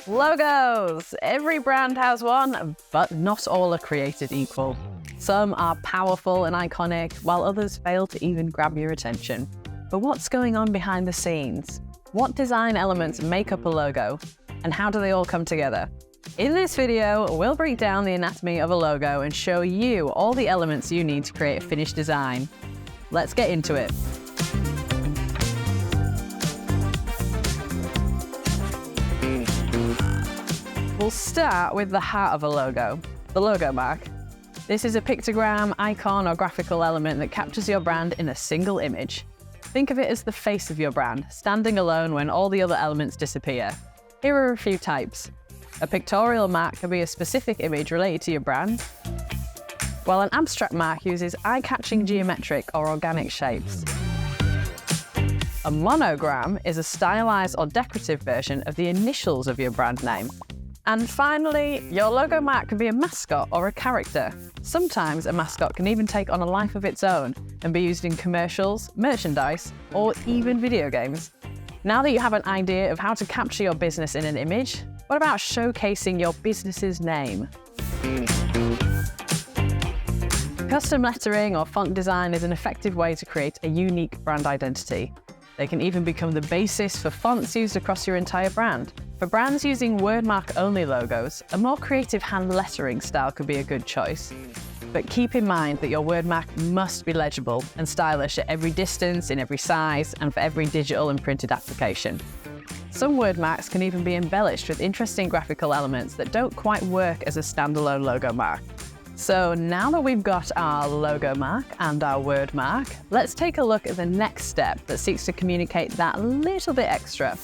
Logos! Every brand has one, but not all are created equal. Some are powerful and iconic, while others fail to even grab your attention. But what's going on behind the scenes? What design elements make up a logo? And how do they all come together? In this video, we'll break down the anatomy of a logo and show you all the elements you need to create a finished design. Let's get into it. We'll start with the heart of a logo, the logo mark. This is a pictogram, icon, or graphical element that captures your brand in a single image. Think of it as the face of your brand, standing alone when all the other elements disappear. Here are a few types. A pictorial mark can be a specific image related to your brand, while an abstract mark uses eye-catching geometric or organic shapes. A monogram is a stylized or decorative version of the initials of your brand name. And finally, your logo mark can be a mascot or a character. Sometimes a mascot can even take on a life of its own and be used in commercials, merchandise, or even video games. Now that you have an idea of how to capture your business in an image, what about showcasing your business's name? Custom lettering or font design is an effective way to create a unique brand identity. They can even become the basis for fonts used across your entire brand. For brands using Wordmark-only logos, a more creative hand lettering style could be a good choice. But keep in mind that your Wordmark must be legible and stylish at every distance, in every size, and for every digital and printed application. Some Wordmarks can even be embellished with interesting graphical elements that don't quite work as a standalone logo mark. So now that we've got our logo mark and our word mark, let's take a look at the next step that seeks to communicate that little bit extra.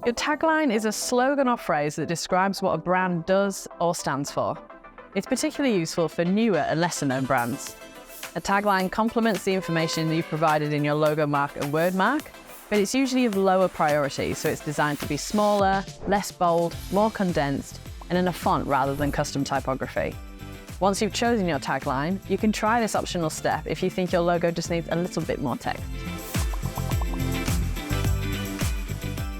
Your tagline is a slogan or phrase that describes what a brand does or stands for. It's particularly useful for newer and lesser-known brands. A tagline complements the information that you've provided in your logo mark and word mark, but it's usually of lower priority, so it's designed to be smaller, less bold, more condensed, and in a font rather than custom typography. Once you've chosen your tagline, you can try this optional step if you think your logo just needs a little bit more text.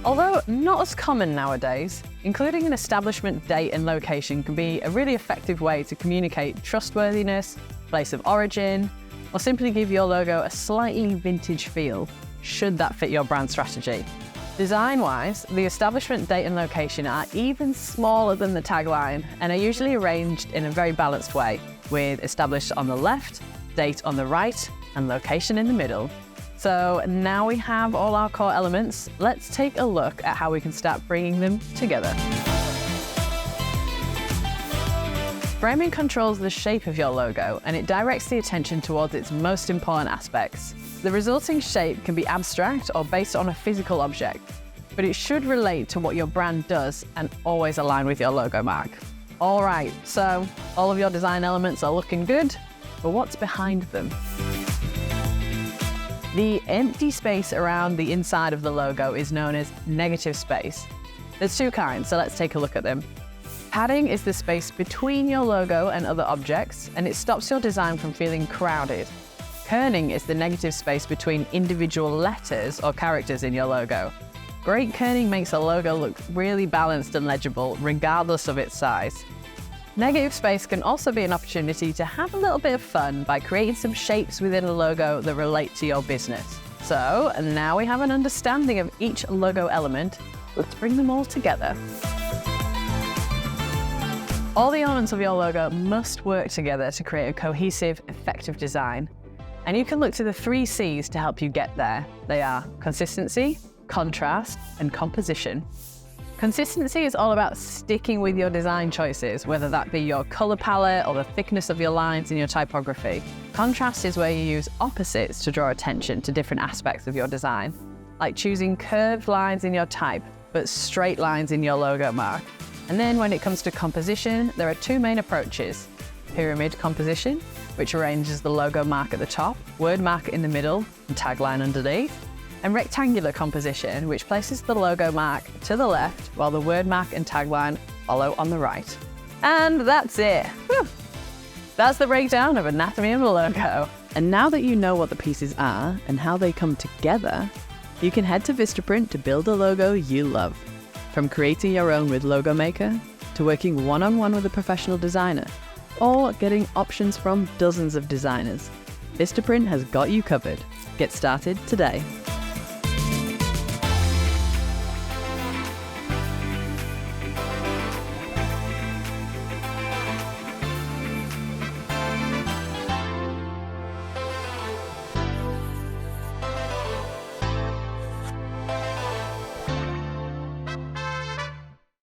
Although not as common nowadays, including an establishment date and location can be a really effective way to communicate trustworthiness, place of origin, or simply give your logo a slightly vintage feel, should that fit your brand strategy. Design-wise, the establishment date and location are even smaller than the tagline and are usually arranged in a very balanced way, with established on the left, date on the right, and location in the middle. So now we have all our core elements, let's take a look at how we can start bringing them together. Framing controls the shape of your logo and it directs the attention towards its most important aspects. The resulting shape can be abstract or based on a physical object, but it should relate to what your brand does and always align with your logo mark. All right, so all of your design elements are looking good, but what's behind them? The empty space around the inside of the logo is known as negative space. There's two kinds, so let's take a look at them. Padding is the space between your logo and other objects, and it stops your design from feeling crowded. Kerning is the negative space between individual letters or characters in your logo. Great kerning makes a logo look really balanced and legible, regardless of its size. Negative space can also be an opportunity to have a little bit of fun by creating some shapes within a logo that relate to your business. So now we have an understanding of each logo element, let's bring them all together. All the elements of your logo must work together to create a cohesive, effective design. And you can look to the 3 C's to help you get there. They are consistency, contrast, and composition. Consistency is all about sticking with your design choices, whether that be your color palette or the thickness of your lines in your typography. Contrast is where you use opposites to draw attention to different aspects of your design, like choosing curved lines in your type, but straight lines in your logo mark. And then when it comes to composition, there are 2 main approaches. Pyramid composition, which arranges the logo mark at the top, word mark in the middle, and tagline underneath. And rectangular composition, which places the logo mark to the left, while the word mark and tagline follow on the right. And that's it. Whew. That's the breakdown of anatomy of a logo. And now that you know what the pieces are and how they come together, You can head to VistaPrint to build a logo you love. From creating your own with Logomaker, to working one-on-one with a professional designer, or getting options from dozens of designers, VistaPrint has got you covered. Get started today.